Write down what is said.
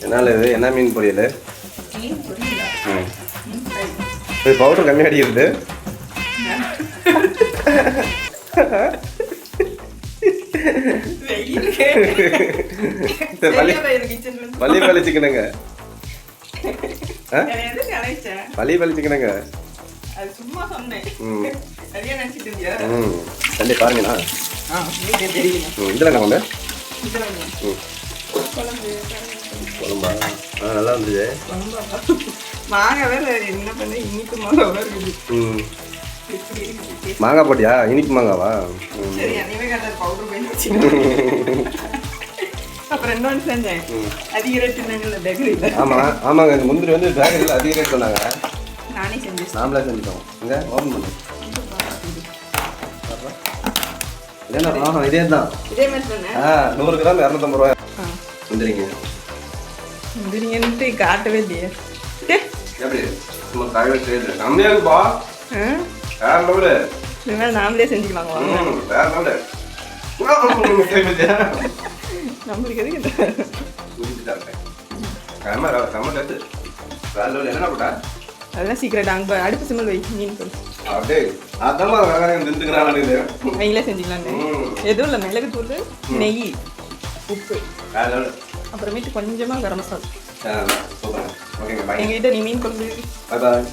என்னால் இது என்ன மீன் பொரியல்? மீன் பொரியலா? இது பவுடர் கம்மியாக அடிக்கிறது. பள்ளி பள்ளி சிக்கனுங்க. பள்ளி பள்ளி சிக்கனுங்க. தள்ளி பாருங்கண்ணா. இதில் என்ன கொண்டு குழம்பா? நல்லா இருந்துச்சு. மாங்காய் வேற என்ன பண்ண இனிப்பு மாங்காய் இருக்குது. மாங்காய் போட்டியா? இனிப்பு மாங்காவா? அப்புறம் இன்னொன்று செஞ்சேன். அதிக ரேட் இருந்தாங்கல்ல பேக்கரியில். ஆமாம் ஆமாங்க, இந்த முந்திரி வந்து பேக்கரியில் அதிக ரேட் சொன்னாங்க. நானே செஞ்சேன். நாமளே செஞ்சுட்டோம். இங்கே ஓப்பன் பண்ணு. இதே ஆஹா இதே தான். இதே மாதிரி சொன்னேன். 100 கிராம் 250 ரூபாய். முந்திரிங்க முந்திரிங்கன்ட்டு காட்டவே இல்லையே. எப்படி சும்மா காய வச்சு நம்மளே இருக்குப்பா. வேற லெவலு. இனிமேல் நாமளே செஞ்சுக்கலாம். வேற லெவலு. நம்மளுக்கு எதுக்கு என்ன போட்டா? அதெல்லாம் சீக்கிரம் அங்கே அடுப்பு சிம்மல் வை. மீன் பொருள் அப்படியே அதான் நீங்களே செஞ்சுக்கலான்னு. எதுவும் இல்லை, மிளகு தூள், நெய், உப்பு, அப்புறமேட்டு கொஞ்சமாக கரம் மசாலா. எங்ககிட்ட நீ மீன் குழம்பு. பாய்.